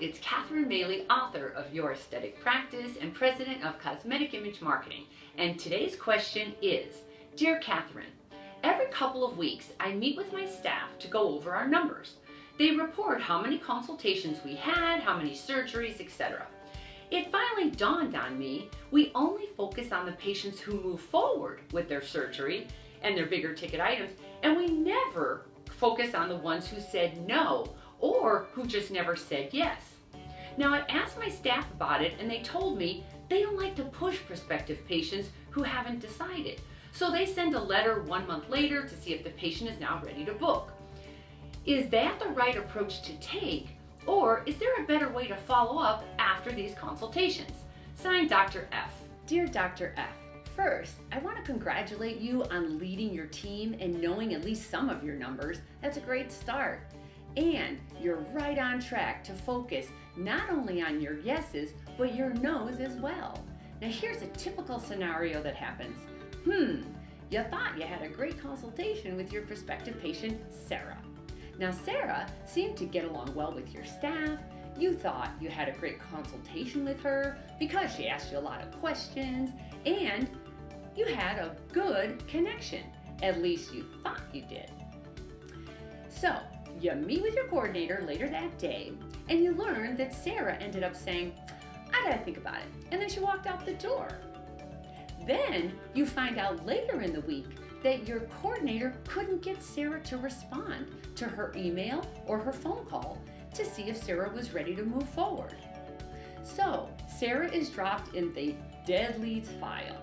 it's Catherine Maley, author of Your Aesthetic Practice and president of Cosmetic Image Marketing. And today's question is, Dear Catherine, every couple of weeks I meet with my staff to go over our numbers. They report how many consultations we had, how many surgeries, etc. It finally dawned on me we only focus on the patients who move forward with their surgery and their bigger ticket items, and we never focus on the ones who said no or who just never said yes. Now, I asked my staff about it and they told me they don't like to push prospective patients who haven't decided. So they send a letter 1 month later to see if the patient is now ready to book. Is that the right approach to take, or is there a better way to follow up after these consultations? Signed, Dr. F. Dear Dr. F, first, I want to congratulate you on leading your team and knowing at least some of your numbers. That's a great start. And you're right on track to focus not only on your yeses, but your nos as well. Now here's a typical scenario that happens. You thought you had a great consultation with your prospective patient, Sarah. Now Sarah seemed to get along well with your staff. You thought you had a great consultation with her because she asked you a lot of questions and you had a good connection. At least you thought you did. So you meet with your coordinator later that day and you learn that Sarah ended up saying, I gotta think about it. And then she walked out the door. Then you find out later in the week that your coordinator couldn't get Sarah to respond to her email or her phone call to see if Sarah was ready to move forward. So Sarah is dropped in the dead leads file.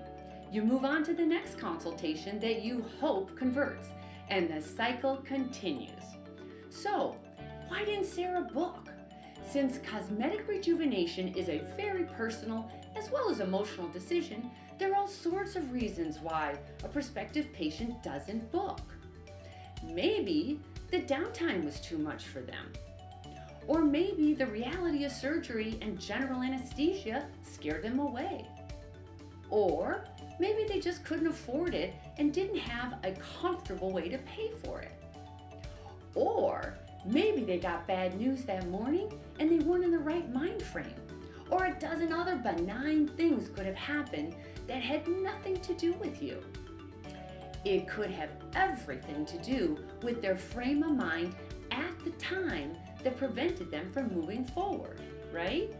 You move on to the next consultation that you hope converts, and the cycle continues. So why didn't Sarah book? Since cosmetic rejuvenation is a very personal as well as emotional decision, there are all sorts of reasons why a prospective patient doesn't book. Maybe the downtime was too much for them. Or maybe the reality of surgery and general anesthesia scared them away. Or maybe they just couldn't afford it and didn't have a comfortable way to pay for it. Or maybe they got bad news that morning and they weren't in the right mind frame. Or a dozen other benign things could have happened that had nothing to do with you. It could have everything to do with their frame of mind at the time that prevented them from moving forward, right?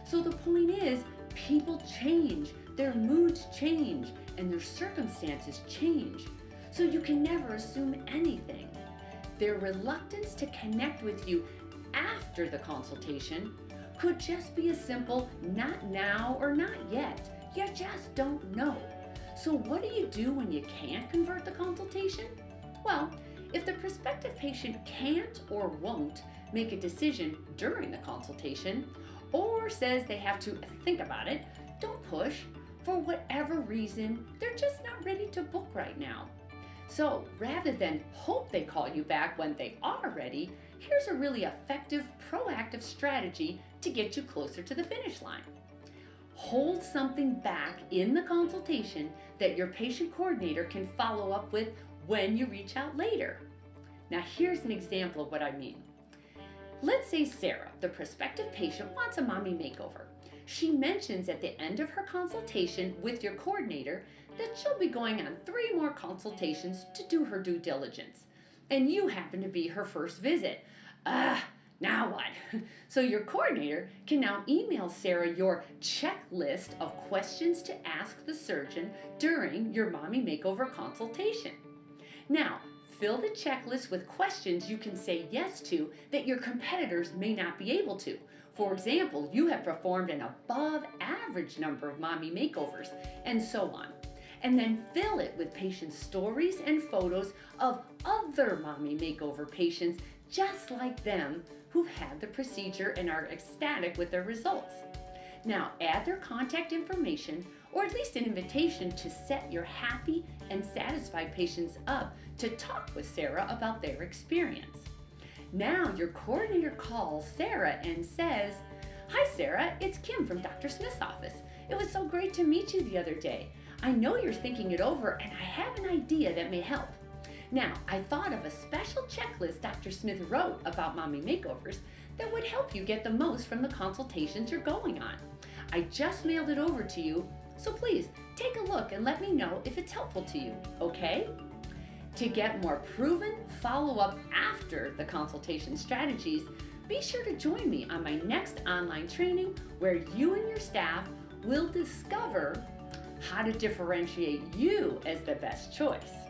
So the point is, people change, their moods change, and their circumstances change. So you can never assume anything. Their reluctance to connect with you after the consultation could just be a simple not now or not yet. You just don't know. So what do you do when you can't convert the consultation? Well, if the prospective patient can't or won't make a decision during the consultation or says they have to think about it, don't push. For whatever reason, they're just not ready to book right now. So rather than hope they call you back when they are ready, here's a really effective, proactive strategy to get you closer to the finish line. Hold something back in the consultation that your patient coordinator can follow up with when you reach out later. Now here's an example of what I mean. Let's say Sarah, the prospective patient, wants a mommy makeover. She mentions at the end of her consultation with your coordinator that she'll be going on 3 more consultations to do her due diligence. And you happen to be her first visit. Now what? So your coordinator can now email Sarah your checklist of questions to ask the surgeon during your mommy makeover consultation. Now, fill the checklist with questions you can say yes to that your competitors may not be able to. For example, you have performed an above average number of mommy makeovers, and so on. And then fill it with patient stories and photos of other mommy makeover patients just like them who've had the procedure and are ecstatic with their results. Now add their contact information, or at least an invitation to set your happy and satisfied patients up to talk with Sarah about their experience. Now your coordinator calls Sarah and says, Hi Sarah, it's Kim from Dr. Smith's office. It was so great to meet you the other day. I know you're thinking it over and I have an idea that may help. Now, I thought of a special checklist Dr. Smith wrote about mommy makeovers that would help you get the most from the consultations you're going on. I just mailed it over to you, so please take a look and let me know if it's helpful to you, okay? To get more proven follow-up after the consultation strategies, be sure to join me on my next online training where you and your staff will discover how to differentiate you as the best choice.